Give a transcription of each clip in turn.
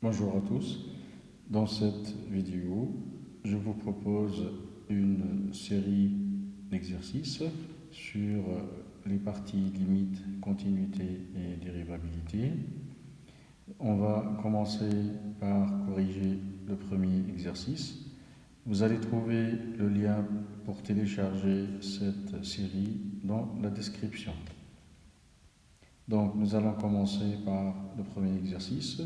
Bonjour à tous. Dans cette vidéo, je vous propose une série d'exercices sur les parties limites, continuité et dérivabilité. On va commencer par corriger le premier exercice. Vous allez trouver le lien pour télécharger cette série dans la description. Donc, nous allons commencer par le premier exercice.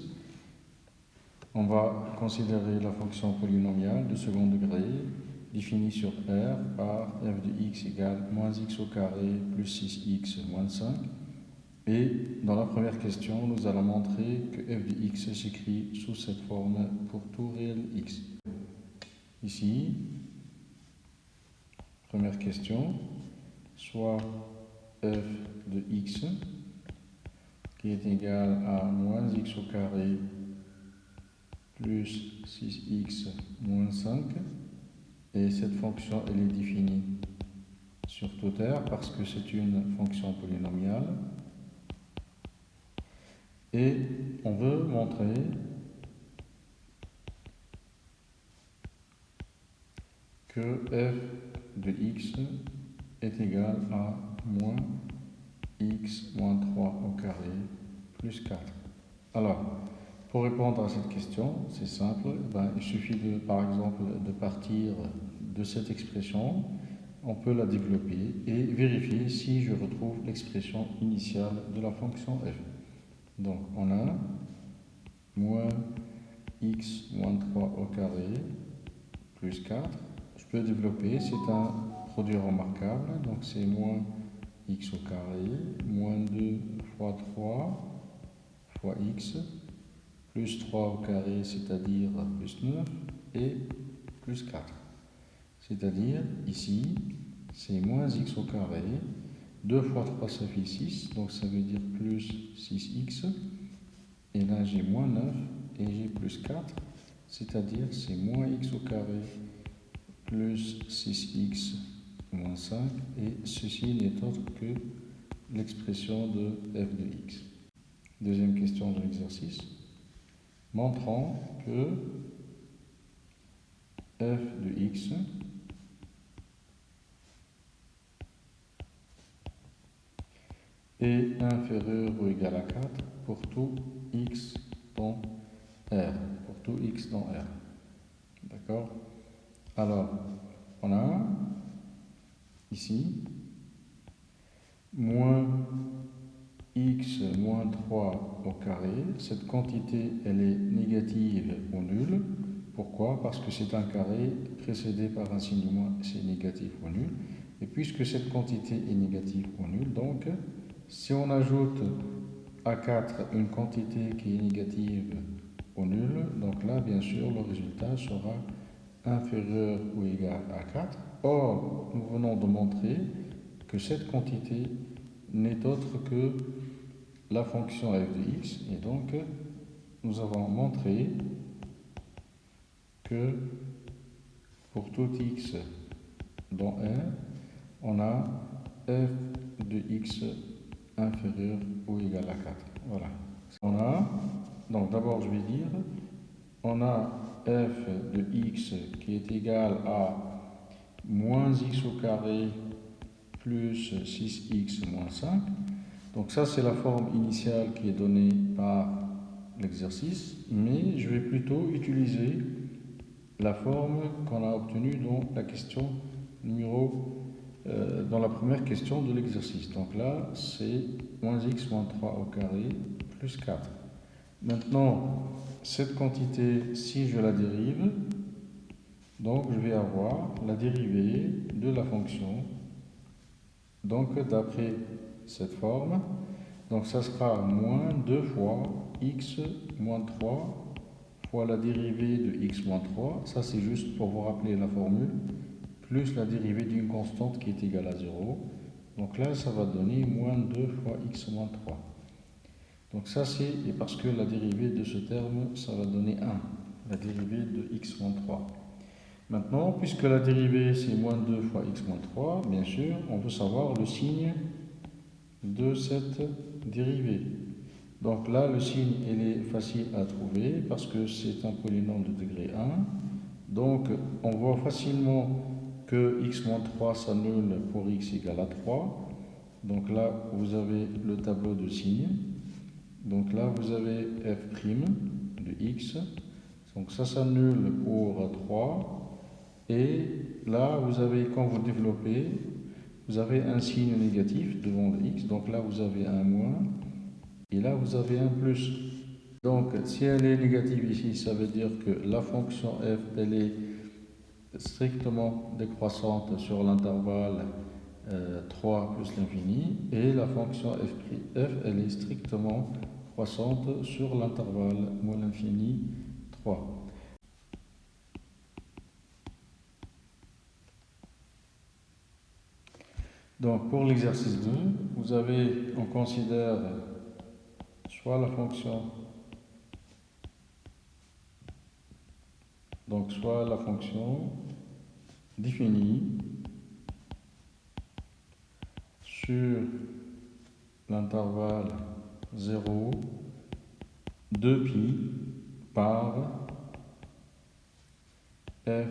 On va considérer la fonction polynomiale de second degré définie sur R par f de x égale moins x au carré plus 6x moins 5. Et dans la première question, nous allons montrer que f de x s'écrit sous cette forme pour tout réel x. Ici, première question, soit f de x qui est égal à moins x au carré plus 6x moins 5, et cette fonction elle est définie sur toute R parce que c'est une fonction polynomiale, et on veut montrer que f de x est égal à moins x moins 3 au carré plus 4. Alors, pour répondre à cette question, c'est simple, il suffit par exemple de partir de cette expression, on peut la développer et vérifier si je retrouve l'expression initiale de la fonction f. Donc on a moins x moins 3 au carré plus 4. Je peux développer, c'est un produit remarquable, donc c'est moins x au carré moins 2 fois 3 fois x plus 3 au carré, c'est-à-dire plus 9, et plus 4. C'est-à-dire, ici, c'est moins x au carré, 2 fois 3, ça fait 6, donc ça veut dire plus 6x, et là j'ai moins 9, et j'ai plus 4, c'est-à-dire c'est moins x au carré, plus 6x moins 5, et ceci n'est autre que l'expression de f de x. Deuxième question de l'exercice. Montrons que f de x est inférieur ou égal à 4 pour tout x dans R. Pour tout x dans R. D'accord? Alors, on a ici moins x moins 3 au carré. Cette quantité, elle est négative ou nulle. Pourquoi? Parce que c'est un carré précédé par un signe moins, c'est négatif ou nul. Et puisque cette quantité est négative ou nulle, donc si on ajoute à 4 une quantité qui est négative ou nulle, donc là, bien sûr, le résultat sera inférieur ou égal à 4. Or, nous venons de montrer que cette quantité n'est autre que la fonction f de x, et donc nous avons montré que pour tout x dans R, on a f de x inférieur ou égal à 4. Voilà. On a, donc d'abord je vais dire, on a f de x qui est égal à moins x au carré plus 6x moins 5. Donc ça, c'est la forme initiale qui est donnée par l'exercice, mais je vais plutôt utiliser la forme qu'on a obtenue dans la question dans la première question de l'exercice. Donc là, c'est moins x moins 3 au carré plus 4. Maintenant, cette quantité, si je la dérive, donc je vais avoir la dérivée de la fonction, donc d'après cette forme, donc ça sera moins 2 fois x moins 3 fois la dérivée de x moins 3, ça c'est juste pour vous rappeler la formule, plus la dérivée d'une constante qui est égale à 0. Donc là, ça va donner moins 2 fois x moins 3. Donc ça c'est, et parce que la dérivée de ce terme, ça va donner 1, la dérivée de x moins 3. Maintenant, puisque la dérivée c'est moins 2 fois x moins 3, bien sûr, on veut savoir le signe de cette dérivée. Donc là, le signe, il est facile à trouver parce que c'est un polynôme de degré 1. Donc, on voit facilement que x-3 s'annule pour x égale à 3. Donc là, vous avez le tableau de signes. Donc là, vous avez f' de x. Donc ça s'annule pour 3. Et là, vous avez, quand vous développez, vous avez un signe négatif devant le x. Donc là, vous avez un moins. Et là, vous avez un plus. Donc, si elle est négative ici, ça veut dire que la fonction f, elle est strictement décroissante sur l'intervalle 3 plus l'infini. Et la fonction f, elle est strictement croissante sur l'intervalle moins l'infini 3. Donc, pour l'exercice 2, vous avez, on considère soit la fonction, donc soit la fonction définie sur l'intervalle 0, 2π par f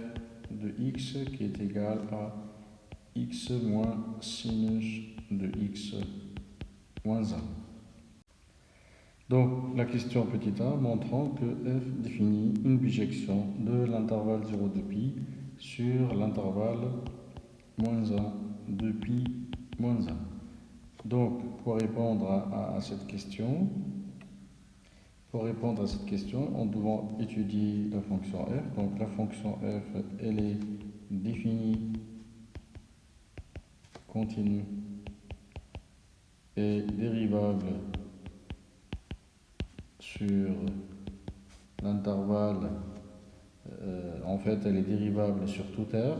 de x qui est égal à x moins sinus de x moins 1. Donc, la question petit a montrant que f définit une bijection de l'intervalle 0 de pi sur l'intervalle moins 1 de pi moins 1. Donc, pour répondre à cette question, on doit étudier la fonction f. Donc, la fonction f, elle est définie, continue et dérivable sur l'intervalle, en fait elle est dérivable sur tout R,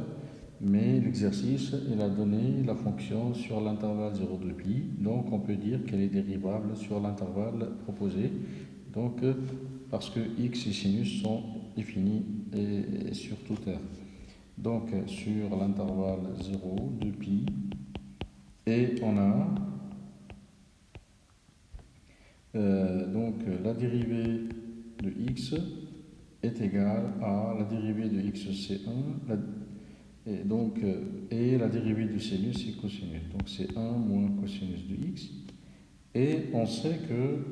mais l'exercice il a donné la fonction sur l'intervalle 0 de pi, donc on peut dire qu'elle est dérivable sur l'intervalle proposé, donc parce que x et sinus sont définis et sur tout R. Donc sur l'intervalle 0 de pi, et on a donc la dérivée de x est égale à la dérivée de x c1 et la dérivée du sinus et cosinus. Donc c'est 1 moins cosinus de x. Et on sait que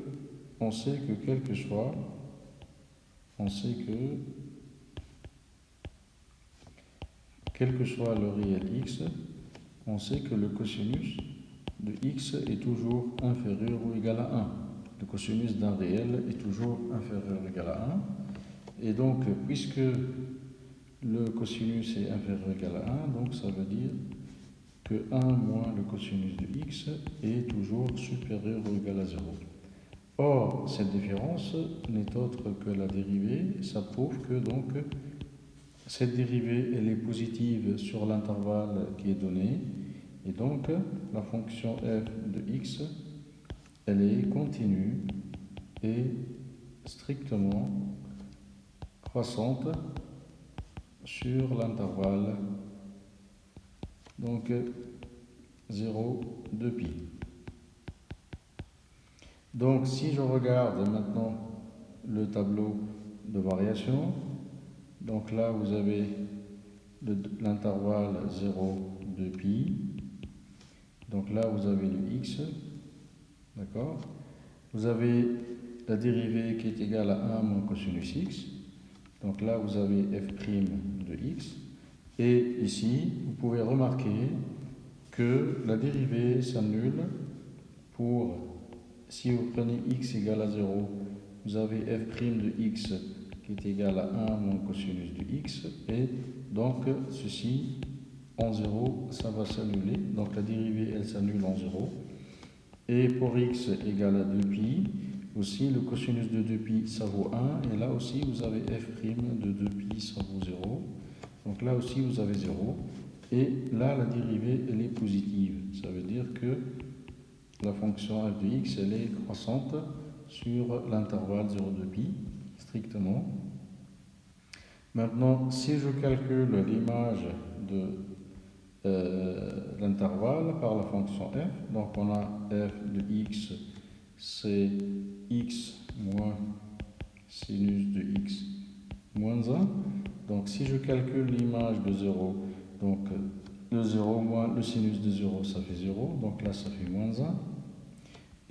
quel que soit, le réel x, on sait que le cosinus de x est toujours inférieur ou égal à 1. Le cosinus d'un réel est toujours inférieur ou égal à 1. Et donc, puisque le cosinus est inférieur ou égal à 1, donc ça veut dire que 1 moins le cosinus de x est toujours supérieur ou égal à 0. Or, cette différence n'est autre que la dérivée. Ça prouve que donc cette dérivée elle est positive sur l'intervalle qui est donné. Et donc, la fonction f de x, elle est continue et strictement croissante sur l'intervalle donc 0, 2 pi. Donc, si je regarde maintenant le tableau de variation, donc là vous avez l'intervalle 0, 2 pi. Donc là vous avez le x, d'accord. Vous avez la dérivée qui est égale à 1 moins cosinus x. Donc là vous avez f' de x. Et ici, vous pouvez remarquer que la dérivée s'annule pour, si vous prenez x égale à 0, vous avez f' de x qui est égal à 1 moins cosinus de x. Et donc, ceci en 0, ça va s'annuler. Donc la dérivée, elle s'annule en 0. Et pour x égale à 2π, aussi le cosinus de 2π, ça vaut 1. Et là aussi, vous avez f' de 2π, ça vaut 0. Donc là aussi, vous avez 0. Et là, la dérivée, elle est positive. Ça veut dire que la fonction f de x, elle est croissante sur l'intervalle 0, 2π, strictement. Maintenant, si je calcule l'image de l'intervalle par la fonction f, donc on a f de x c'est x moins sinus de x moins 1. Donc si je calcule l'image de 0, donc le 0 moins le sinus de 0, ça fait 0. Donc là, ça fait moins 1.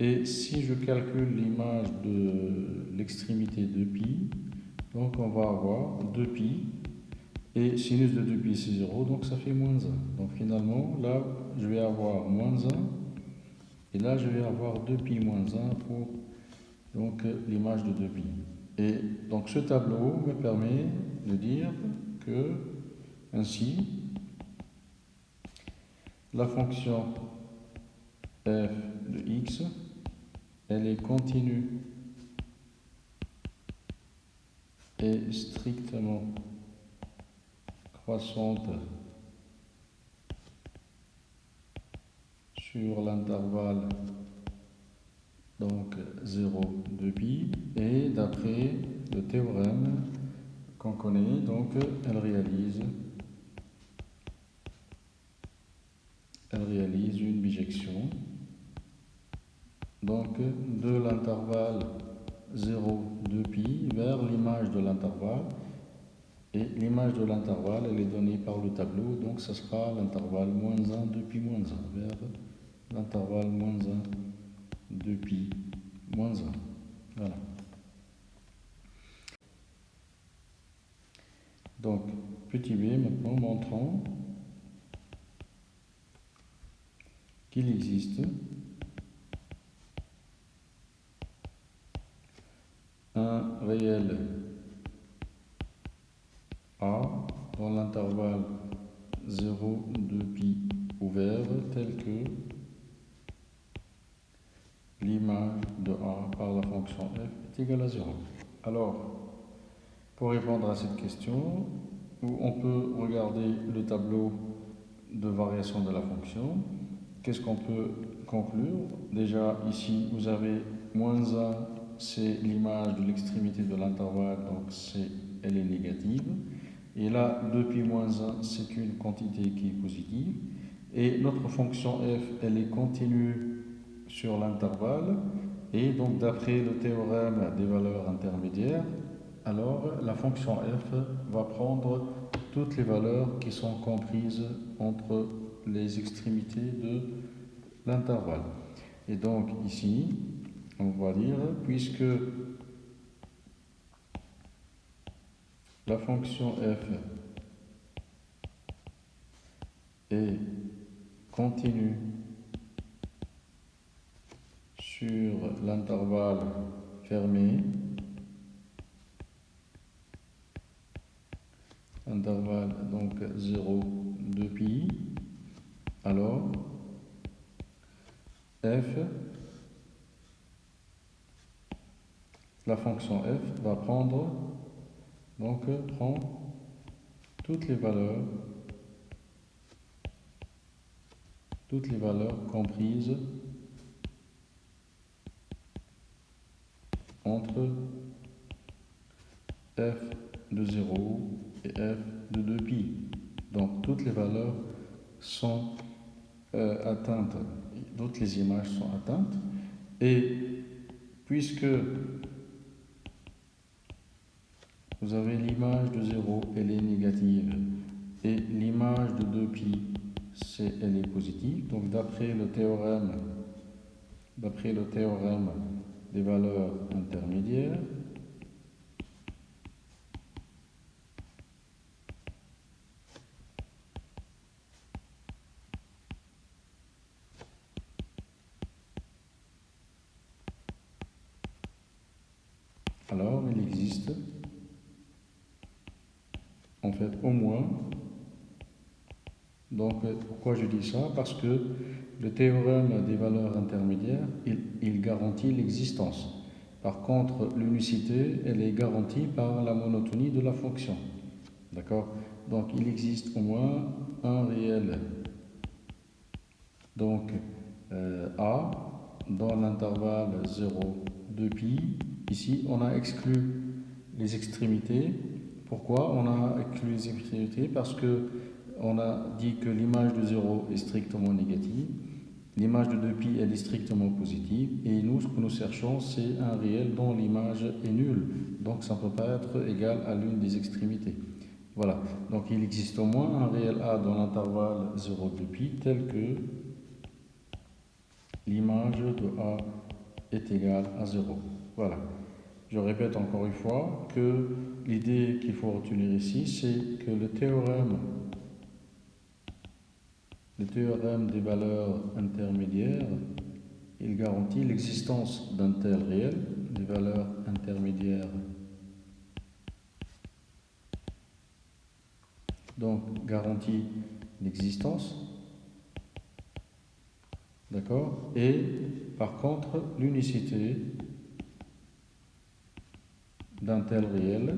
Et si je calcule l'image de l'extrémité de pi, donc on va avoir 2pi. Et sinus de 2pi, c'est 0, donc ça fait moins 1. Donc finalement, là, je vais avoir moins 1. Et là, je vais avoir 2pi moins 1 pour donc l'image de 2pi. Et donc ce tableau me permet de dire que ainsi la fonction f de x, elle est continue et strictement croissante sur l'intervalle donc 0, 2pi, et d'après le théorème qu'on connaît, donc elle réalise une bijection donc de l'intervalle 0, 2pi vers l'image de l'intervalle, et l'image de l'intervalle elle est donnée par le tableau, donc ce sera l'intervalle moins 1, 2pi moins 1 vers l'intervalle moins 1, 2pi moins 1. Voilà. Donc, petit b maintenant montrant qu'il existe un réel A dans l'intervalle 0, 2pi ouvert tel que l'image de A par la fonction f est égale à 0. Alors, pour répondre à cette question, on peut regarder le tableau de variation de la fonction. Qu'est-ce qu'on peut conclure? Déjà, ici, vous avez moins 1, c'est l'image de l'extrémité de l'intervalle, donc elle est négative. Et là, 2pi moins 1, c'est une quantité qui est positive. Et notre fonction f, elle est continue sur l'intervalle. Et donc, d'après le théorème des valeurs intermédiaires, alors la fonction f va prendre toutes les valeurs qui sont comprises entre les extrémités de l'intervalle. Et donc ici, on va dire, puisque la fonction f est continue sur l'intervalle fermé, intervalle donc 0, 2pi, alors f, la fonction f va prendre, donc prend toutes les valeurs comprises entre f de 0 et f de 2pi. Donc toutes les valeurs sont atteintes, toutes les images sont atteintes, et puisque vous avez l'image de 0, elle est négative, et l'image de 2pi, elle est positive, donc d'après le théorème des valeurs intermédiaires, alors il existe en fait au moins, donc pourquoi je dis ça? Parce que le théorème des valeurs intermédiaires, il garantit l'existence. Par contre, l'unicité, elle est garantie par la monotonie de la fonction. D'accord? Donc il existe au moins un réel, donc A dans l'intervalle 0, 2pi. Ici, on a exclu les extrémités. Pourquoi on a exclu les extrémités? Parce que on a dit que l'image de 0 est strictement négative. l'image de 2π elle est strictement positive et nous, ce que nous cherchons, c'est un réel dont l'image est nulle. Donc, ça ne peut pas être égal à l'une des extrémités. Voilà. Donc, il existe au moins un réel A dans l'intervalle 0,2π tel que l'image de A est égale à 0. Voilà. Je répète encore une fois que l'idée qu'il faut retenir ici, c'est que le théorème des valeurs intermédiaires, il garantit l'existence d'un tel réel, des valeurs intermédiaires. Donc, garantit l'existence, d'accord? Et par contre, l'unicité d'un tel réel,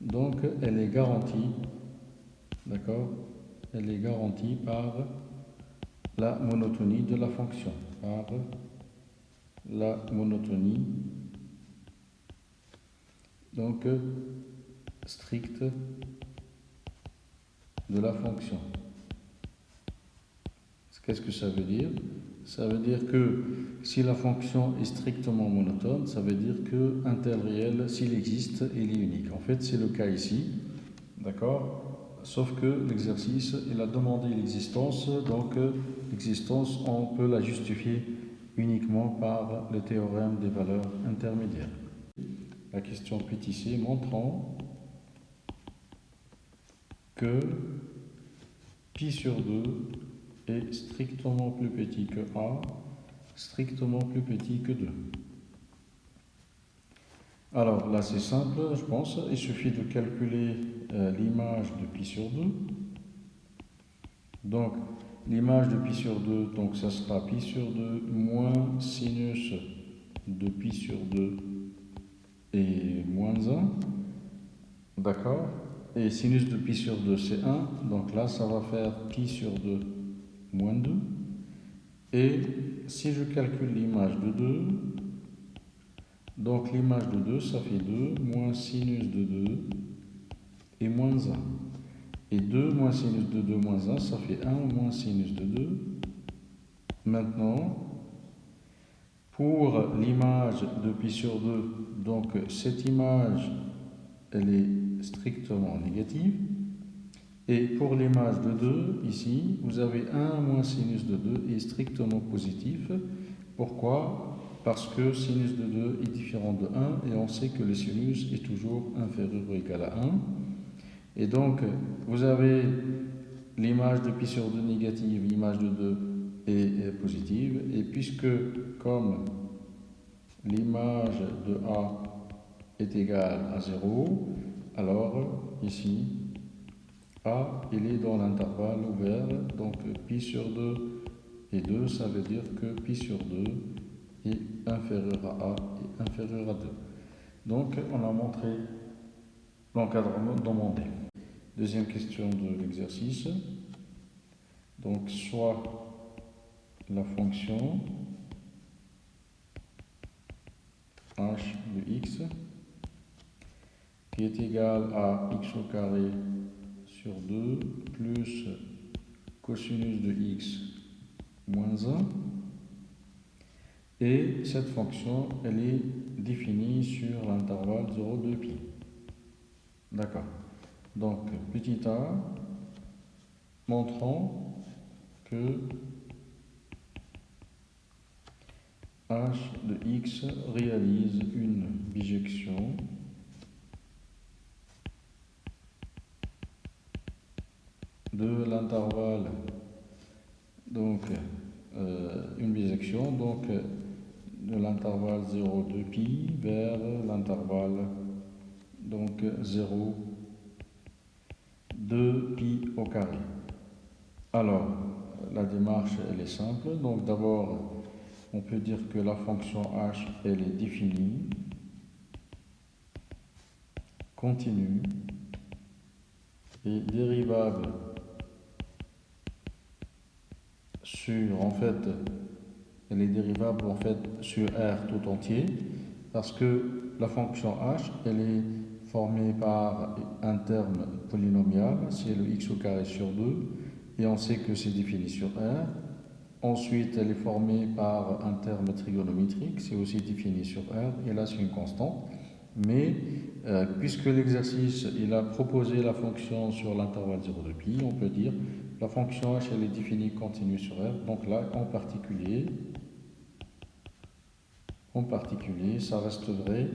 donc elle est garantie, d'accord? Elle est garantie par la monotonie de la fonction, par la monotonie, donc stricte de la fonction. Qu'est-ce que ça veut dire? Ça veut dire que si la fonction est strictement monotone, ça veut dire qu'un tel réel, s'il existe, il est unique. En fait, c'est le cas ici, d'accord? Sauf que l'exercice, il a demandé l'existence, donc l'existence, on peut la justifier uniquement par le théorème des valeurs intermédiaires. La question suit ici, montrant que pi sur 2 est strictement plus petit que A, strictement plus petit que 2. Alors là c'est simple, je pense, il suffit de calculer l'image de pi sur 2. Donc l'image de pi sur 2, donc ça sera pi sur 2 moins sinus de pi sur 2 et moins 1. D'accord? Et sinus de pi sur 2 c'est 1, donc là ça va faire pi sur 2 moins 2. Et si je calcule l'image de 2, donc l'image de 2, ça fait 2 moins sinus de 2 et moins 1. Et 2 moins sinus de 2 moins 1, ça fait 1 moins sinus de 2. Maintenant, pour l'image de pi sur 2, donc cette image, elle est strictement négative. Et pour l'image de 2, ici, vous avez 1 moins sinus de 2 est strictement positif. Pourquoi? Parce que sinus de 2 est différent de 1 et on sait que le sinus est toujours inférieur ou égal à 1. Et donc, vous avez l'image de pi sur 2 négative, l'image de 2 est positive. Et puisque, comme l'image de A est égale à 0, alors ici, A, il est dans l'intervalle ouvert, donc pi sur 2 et 2, ça veut dire que pi sur 2 est inférieur à A et inférieur à 2. Donc, on a montré l'encadrement demandé. Deuxième question de l'exercice. Donc, soit la fonction h de x qui est égale à x au carré sur 2 plus cosinus de x moins 1. Et cette fonction, elle est définie sur l'intervalle 0,2π. D'accord. Donc, petit a, montrant que h de x réalise une bijection de l'intervalle, donc une bijection donc de l'intervalle 0,2π vers l'intervalle donc 0, 2π au carré. Alors, la démarche, elle est simple. Donc, d'abord, on peut dire que la fonction h, elle est définie, continue et dérivable sur, en fait, elle est dérivable en fait sur R tout entier, parce que la fonction h, elle est formée par un terme polynomial, c'est le x au carré sur 2, et on sait que c'est défini sur R. Ensuite, elle est formée par un terme trigonométrique, c'est aussi défini sur R, et là c'est une constante. Mais puisque l'exercice il a proposé la fonction sur l'intervalle 0 de pi, on peut dire la fonction h elle est définie continue sur R. Donc là, en particulier, ça reste vrai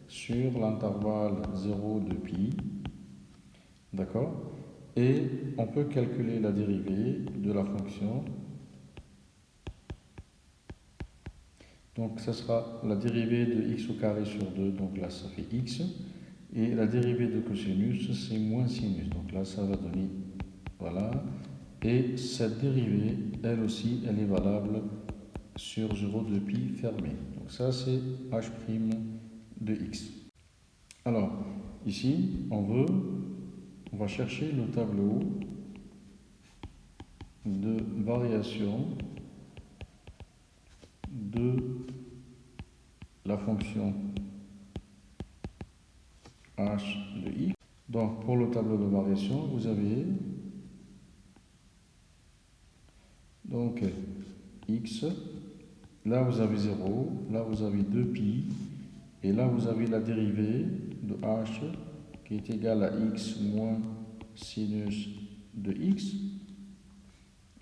sur l'intervalle 0 de pi, d'accord? Et on peut calculer la dérivée de la fonction. Donc ça sera la dérivée de x au carré sur 2, donc là ça fait x. Et la dérivée de cosinus, c'est moins sinus, donc là ça va donner, voilà. Et cette dérivée, elle aussi, elle est valable sur 0 de pi fermé. Donc ça c'est h' de x. Alors, ici, on va chercher le tableau de variation de la fonction h de x. Donc, pour le tableau de variation, vous avez donc x, là vous avez 0, là vous avez 2pi, et là vous avez la dérivée de h qui est égale à x moins sinus de x,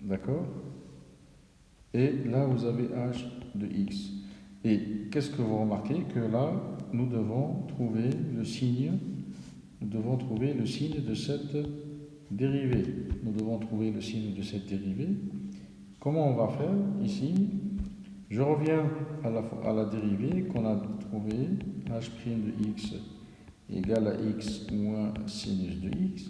d'accord? Et là vous avez h de x. Et qu'est-ce que vous remarquez? Que là, nous devons trouver le signe de cette dérivée. Nous devons trouver le signe de cette dérivée. Comment on va faire ici? Je reviens à la dérivée qu'on a trouvée, h' de x égale à x moins sinus de x.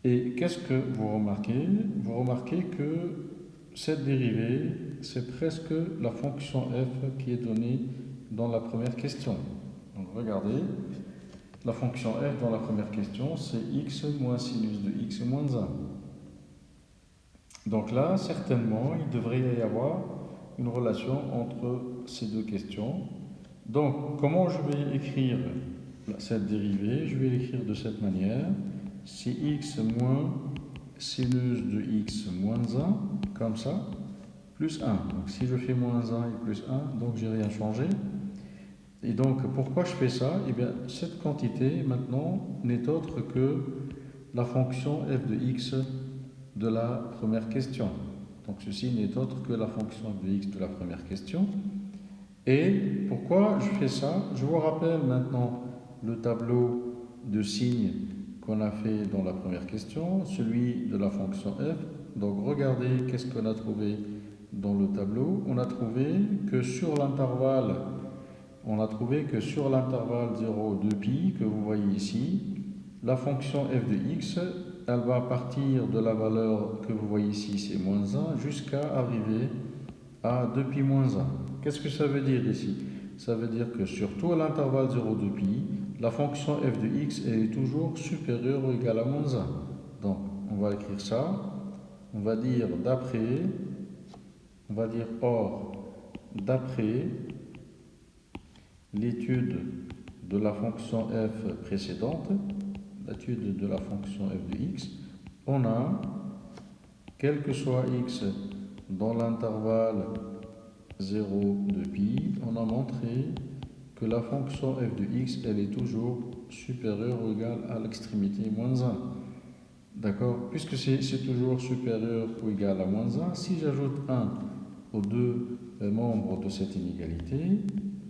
Et qu'est-ce que vous remarquez? Vous remarquez que cette dérivée, c'est presque la fonction f qui est donnée dans la première question. Donc regardez, la fonction f dans la première question, c'est x moins sinus de x moins 1. Donc là, certainement, il devrait y avoir une relation entre ces deux questions. Donc, comment je vais écrire cette dérivée? Je vais l'écrire de cette manière. C'est x moins sinus de x moins 1, comme ça, plus 1. Donc, si je fais moins 1 et plus 1, donc j'ai rien changé. Et donc, pourquoi je fais ça? Eh bien, cette quantité, maintenant, n'est autre que la fonction f de x de la première question. Donc, ceci n'est autre que la fonction f de x de la première question. Et pourquoi je fais ça? Je vous rappelle maintenant le tableau de signes qu'on a fait dans la première question, celui de la fonction f. Donc, regardez qu'est-ce qu'on a trouvé dans le tableau. On a trouvé que sur l'intervalle 0, 2pi, que vous voyez ici, la fonction f de x, elle va partir de la valeur que vous voyez ici, c'est moins 1, jusqu'à arriver à 2pi moins 1. Qu'est-ce que ça veut dire ici? Ça veut dire que sur tout l'intervalle 0, 2pi, la fonction f de x elle est toujours supérieure ou égale à moins 1. Donc, on va écrire ça. On va dire or, d'après l'étude de la fonction f précédente, l'étude de la fonction f de x, on a, quel que soit x dans l'intervalle 0 de pi, on a montré que la fonction f de x, elle est toujours supérieure ou égale à l'extrémité moins 1. D'accord? Puisque c'est toujours supérieur ou égal à moins 1, si j'ajoute 1 aux deux membres de cette inégalité,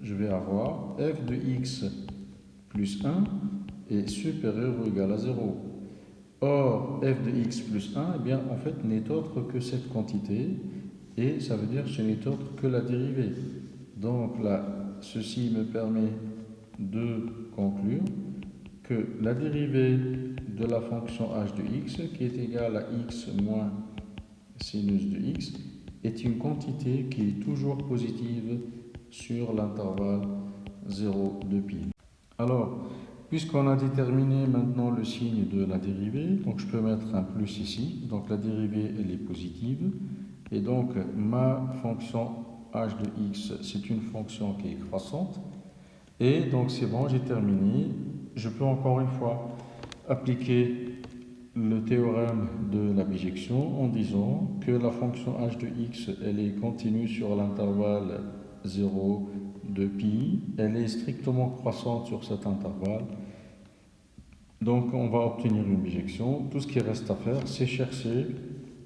je vais avoir f de x plus 1 est supérieur ou égal à 0. Or, f de x plus 1, eh bien, en fait, n'est autre que cette quantité, et ça veut dire que ce n'est autre que la dérivée. Donc là, ceci me permet de conclure que la dérivée de la fonction h de x, qui est égale à x moins sinus de x, est une quantité qui est toujours positive sur l'intervalle 0 de pi. Alors, puisqu'on a déterminé maintenant le signe de la dérivée, donc je peux mettre un plus ici, donc la dérivée elle est positive, et donc ma fonction h de x c'est une fonction qui est croissante, et donc c'est bon, j'ai terminé. Je peux encore une fois appliquer le théorème de la bijection en disant que la fonction h de x, elle est continue sur l'intervalle 0 de pi, elle est strictement croissante sur cet intervalle. Donc on va obtenir une bijection. Tout ce qui reste à faire, c'est chercher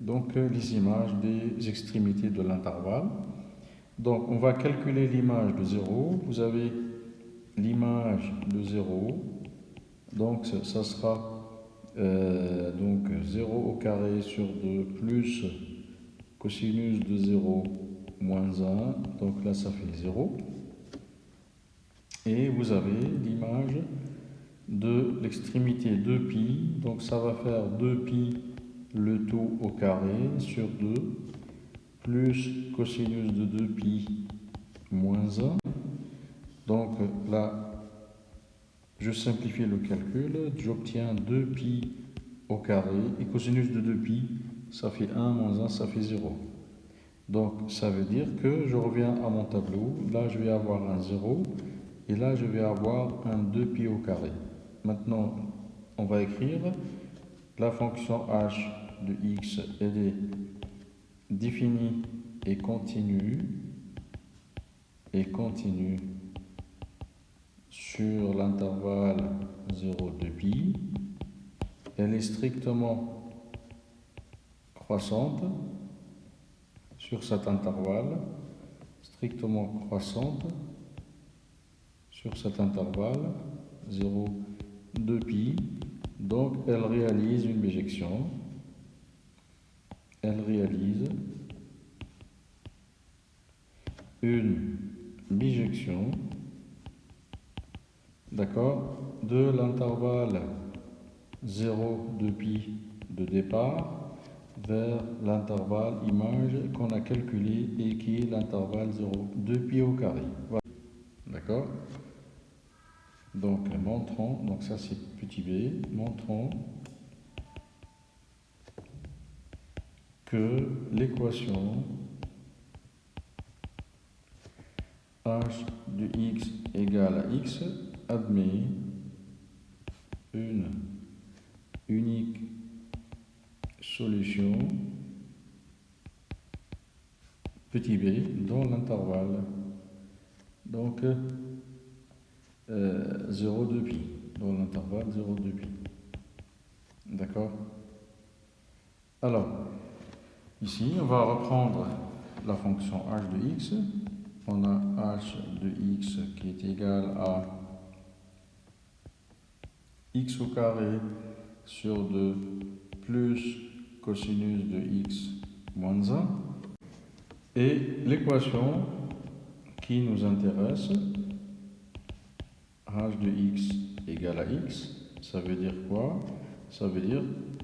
donc les images des extrémités de l'intervalle. Donc on va calculer l'image de 0. Vous avez l'image de 0. Donc ça sera donc 0 au carré sur 2 plus cosinus de 0 moins 1. Donc là ça fait 0. Et vous avez l'image de l'extrémité 2pi. Donc ça va faire 2pi le tout au carré sur 2 plus cosinus de 2pi moins 1. Donc là, je simplifie le calcul, j'obtiens 2pi au carré et cosinus de 2pi, ça fait 1 moins 1, ça fait 0. Donc ça veut dire que je reviens à mon tableau, là je vais avoir un 0 et là je vais avoir un 2pi au carré. Maintenant, on va écrire la fonction h de x, elle est définie et continue sur l'intervalle 0 de pi. Elle est strictement croissante sur cet intervalle, strictement croissante sur cet intervalle 0 de pi. Donc elle réalise une bijection. Elle réalise une bijection, d'accord, de l'intervalle 0 de pi de départ vers l'intervalle image qu'on a calculé et qui est l'intervalle 0 de pi au carré. Voilà. D'accord. Donc montrons, donc ça c'est petit b, montrons que l'équation h de x égale à x admet une unique solution petit b dans l'intervalle donc 0 de pi, dans l'intervalle 0 de pi. D'accord. Alors ici on va reprendre la fonction h de x. On a h de x qui est égal à x au carré sur 2 plus cosinus de x moins 1. Et l'équation qui nous intéresse, h de x égale à x, ça veut dire quoi? Ça veut dire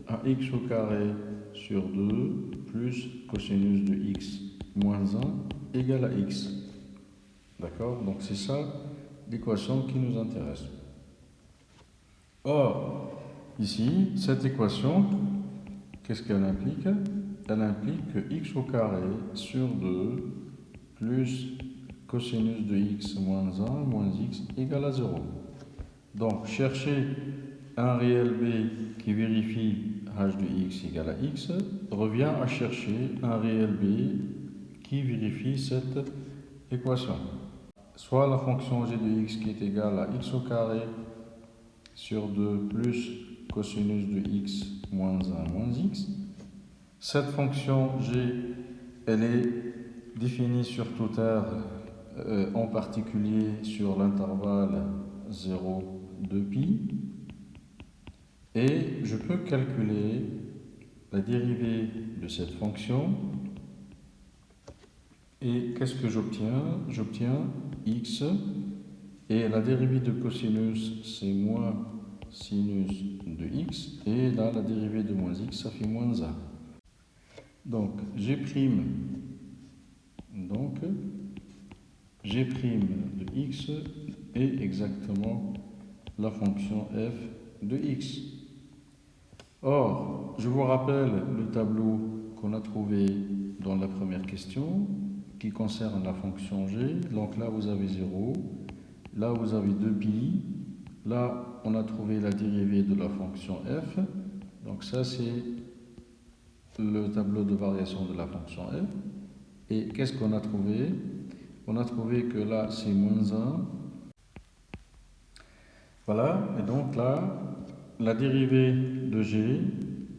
un x au carré sur 2 plus cosinus de x moins 1 égale à x. D'accord? Donc c'est ça l'équation qui nous intéresse. Or, ici, cette équation, qu'est-ce qu'elle implique? Elle implique que x au carré sur 2 plus cosinus de x moins 1 moins x égale à 0. Donc, chercher un réel b qui vérifie h de x égale à x revient à chercher un réel b qui vérifie cette équation. Soit la fonction g de x qui est égale à x au carré sur 2 plus cosinus de x moins 1 moins x. Cette fonction g, elle est définie sur toute R, en particulier sur l'intervalle 0 de pi. Et je peux calculer la dérivée de cette fonction. Et qu'est-ce que j'obtiens? J'obtiens x, et la dérivée de cosinus, c'est moins sinus de x, et là, la dérivée de moins x, ça fait moins 1. Donc, g' de x est exactement la fonction f de x. Or, je vous rappelle le tableau qu'on a trouvé dans la première question, qui concerne la fonction g. Donc là, vous avez 0. Là, vous avez 2pi. Là, on a trouvé la dérivée de la fonction f. Donc ça, c'est le tableau de variation de la fonction f. Et qu'est-ce qu'on a trouvé? On a trouvé que là, c'est moins 1. Voilà, et donc là, la dérivée de g,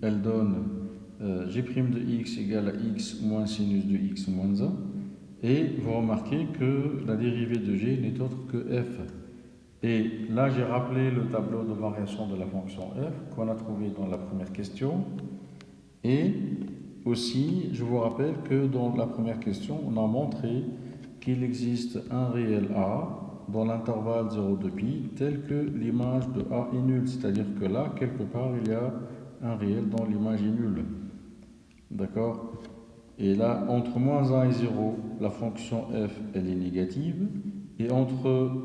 elle donne g' de x égale à x moins sinus de x moins 1. Et vous remarquez que la dérivée de g n'est autre que f. Et là, j'ai rappelé le tableau de variation de la fonction f qu'on a trouvé dans la première question. Et aussi, je vous rappelle que dans la première question, on a montré qu'il existe un réel a dans l'intervalle 0 de pi, tel que l'image de a est nulle. C'est-à-dire que là, quelque part, il y a un réel dont l'image est nulle. D'accord? Et là, entre moins 1 et 0, la fonction f, elle est négative. Et entre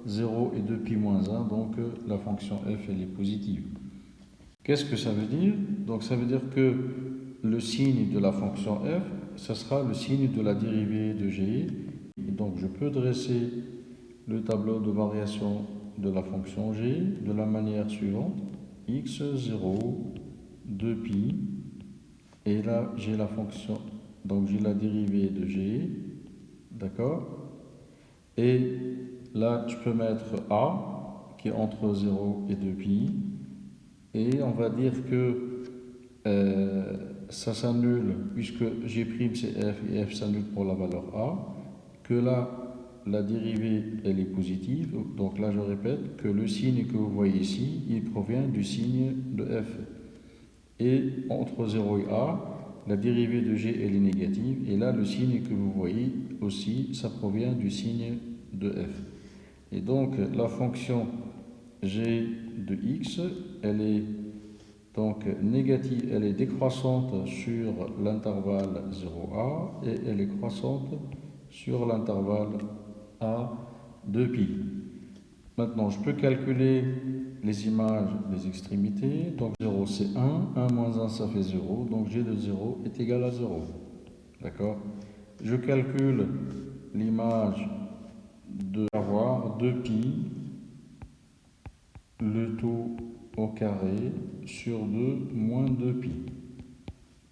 0 et 2pi moins 1, donc la fonction f, elle est positive. Qu'est-ce que ça veut dire? Donc ça veut dire que le signe de la fonction f, ce sera le signe de la dérivée de g. Et donc je peux dresser le tableau de variation de la fonction g de la manière suivante. x0, 2pi, et là j'ai la fonction, donc j'ai la dérivée de g, d'accord? Et là je peux mettre a, qui est entre 0 et 2pi, et on va dire que ça s'annule, puisque g' c'est f et f s'annule pour la valeur a, que là, la dérivée, elle est positive. Donc là, je répète que le signe que vous voyez ici, il provient du signe de f. Et entre 0 et a, la dérivée de g, elle est négative. Et là, le signe que vous voyez aussi, ça provient du signe de f. Et donc, la fonction g de x, elle est donc négative, elle est décroissante sur l'intervalle 0a et elle est croissante sur l'intervalle a de pi. Maintenant, je peux calculer les images des extrémités. Donc 0 c'est 1, 1 moins 1 ça fait 0, donc g de 0 est égal à 0. D'accord? Je calcule l'image de avoir 2pi, le tout au carré sur 2 moins 2pi.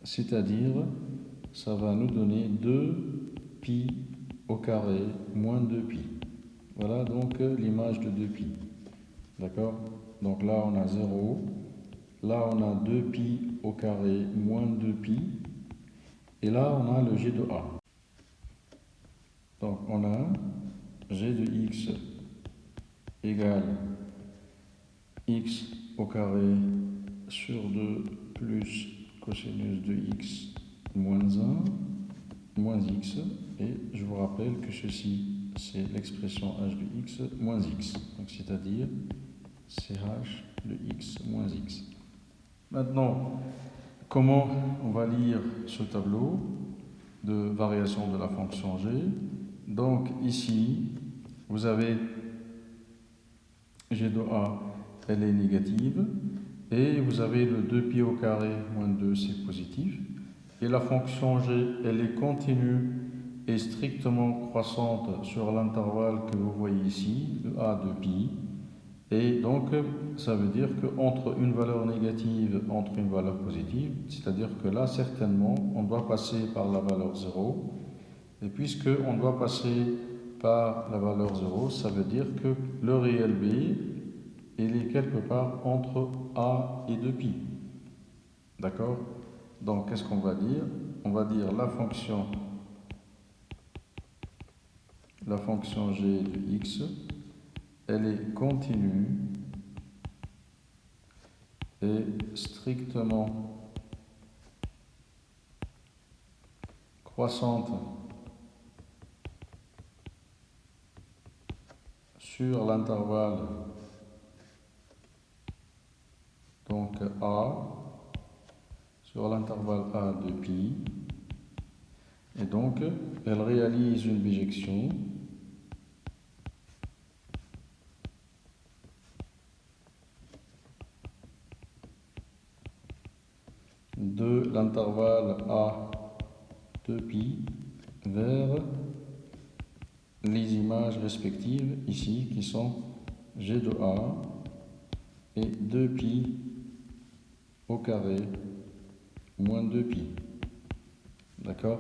C'est-à-dire, ça va nous donner 2pi au carré moins 2pi. Voilà donc l'image de 2pi. D'accord? Donc là, on a 0. Là, on a 2pi au carré moins 2pi. Et là, on a le g de a. Donc, on a g de x égale x au carré sur 2 plus cosinus de x moins 1 moins x. Et je vous rappelle que ceci, c'est l'expression h de x moins x. Donc, c'est-à-dire ch de x moins x. Maintenant, comment on va lire ce tableau de variation de la fonction g? Donc ici, vous avez g de a, elle est négative, et vous avez le 2pi au carré moins 2, c'est positif, et la fonction g, elle est continue et strictement croissante sur l'intervalle que vous voyez ici, de a de pi. Et donc, ça veut dire qu'entre une valeur négative, entre une valeur positive, c'est-à-dire que là, certainement, on doit passer par la valeur 0. Et puisqu'on doit passer par la valeur 0, ça veut dire que le réel b, il est quelque part entre a et 2pi. D'accord? Donc, qu'est-ce qu'on va dire? On va dire la fonction g de x, elle est continue et strictement croissante sur l'intervalle donc a, sur l'intervalle a de pi, et donc elle réalise une bijection de l'intervalle a de pi vers les images respectives ici qui sont g de a et 2pi au carré moins 2pi. D'accord?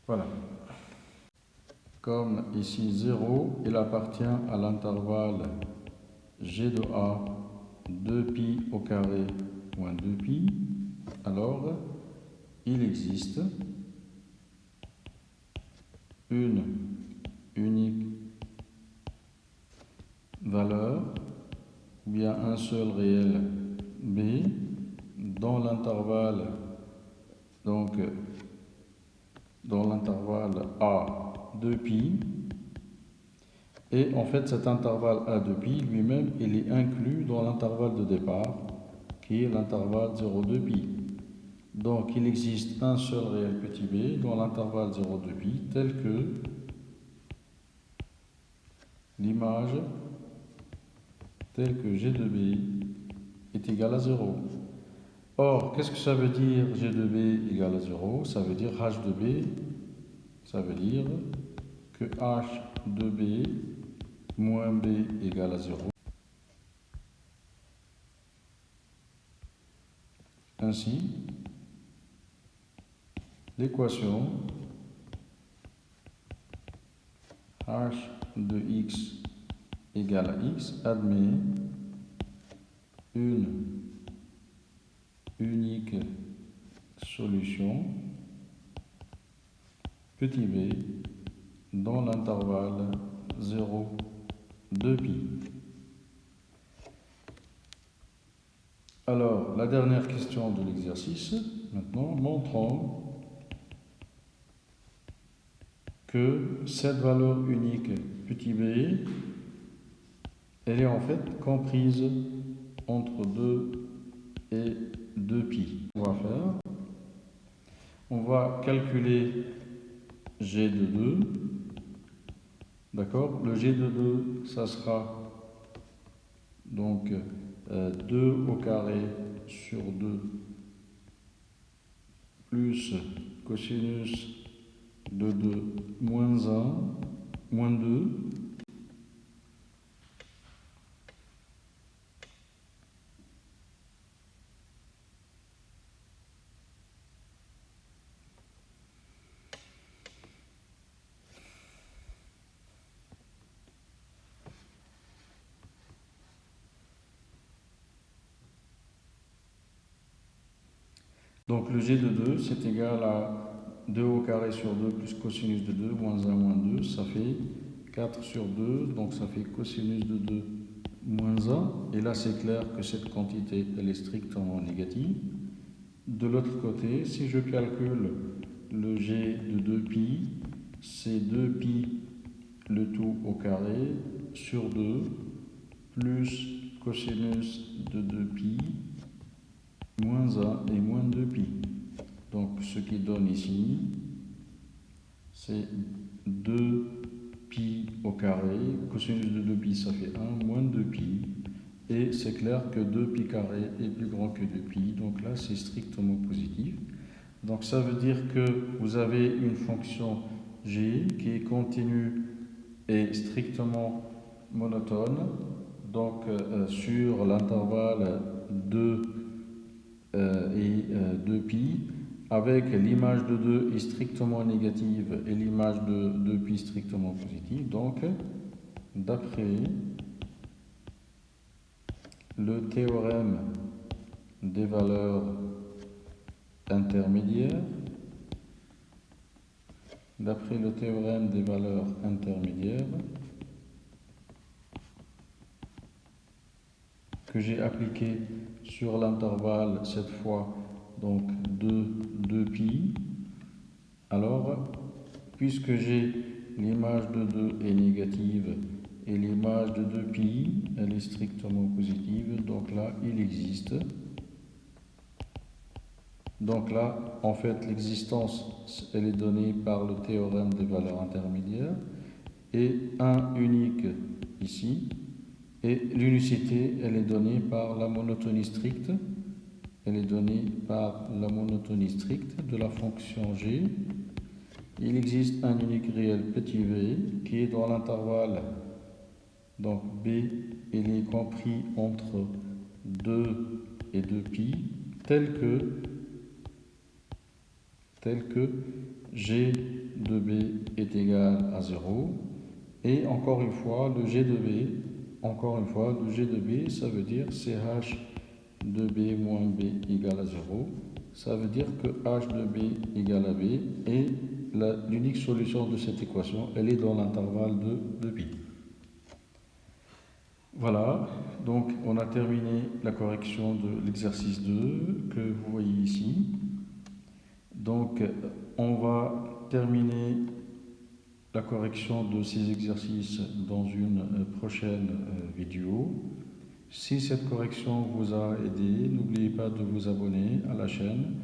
Voilà. Comme ici 0, il appartient à l'intervalle g de a 2pi au carré moins 2pi, alors il existe une unique valeur ou bien un seul réel b dans l'intervalle, donc dans l'intervalle a 2pi, et en fait cet intervalle a 2pi lui-même il est inclus dans l'intervalle de départ qui est l'intervalle 0,2pi. Donc il existe un seul réel petit b dans l'intervalle 0,2pi tel que l'image telle que g de b est égale à 0. Or, qu'est-ce que ça veut dire g de b égale à 0? Ça veut dire h de b, ça veut dire que h de b moins b égale à 0. Ainsi, l'équation h de x égale à x admet une unique solution petit b dans l'intervalle 0, 2pi. Alors, la dernière question de l'exercice, maintenant, montrons que cette valeur unique petit b, elle est en fait comprise entre 2 et 2pi. On va faire, on va calculer g de 2, d'accord? Le g de 2, ça sera donc 2 au carré sur 2 plus cosinus de 2 moins 1 moins 2 . Donc le g de 2, c'est égal à 2 au carré sur 2 plus cosinus de 2 moins 1 moins 2, ça fait 4 sur 2, donc ça fait cosinus de 2 moins 1. Et là, c'est clair que cette quantité, elle est strictement négative. De l'autre côté, si je calcule le g de 2pi, c'est 2pi le tout au carré sur 2 plus cosinus de 2pi moins 1 et moins 2pi. Donc ce qui donne ici, c'est 2pi au carré, cosinus de 2pi ça fait 1, moins 2pi, et c'est clair que 2pi carré est plus grand que 2pi, donc là c'est strictement positif. Donc ça veut dire que vous avez une fonction g qui est continue et strictement monotone, donc sur l'intervalle 2 et 2pi, avec l'image de 2 est strictement négative et l'image de 2pi strictement positive. Donc, d'après le théorème des valeurs intermédiaires, que j'ai appliqué sur l'intervalle cette fois donc 2pi, alors puisque j'ai l'image de 2 est négative et l'image de 2pi elle est strictement positive, donc là il existe, donc là en fait l'existence elle est donnée par le théorème des valeurs intermédiaires et un unique ici. Et l'unicité, elle est donnée par la monotonie stricte. Elle est donnée par la monotonie stricte de la fonction g. Il existe un unique réel petit v qui est dans l'intervalle Donc B, il est compris entre 2 et 2π, tel que G de B est égal à 0. Et encore une fois, le G de B, ça veut dire CH de B moins B égale à 0. Ça veut dire que H de B égale à B. Et l'unique solution de cette équation, elle est dans l'intervalle de pi. Voilà, donc on a terminé la correction de l'exercice 2 que vous voyez ici. Donc on va terminer la correction de ces exercices dans une prochaine vidéo. Si cette correction vous a aidé, n'oubliez pas de vous abonner à la chaîne.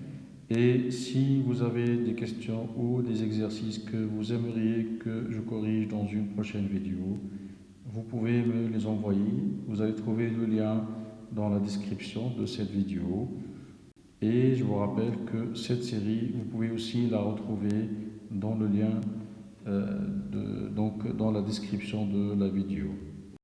Et si vous avez des questions ou des exercices que vous aimeriez que je corrige dans une prochaine vidéo, vous pouvez me les envoyer. Vous allez trouver le lien dans la description de cette vidéo. Et je vous rappelle que cette série, vous pouvez aussi la retrouver dans le lien donc dans la description de la vidéo.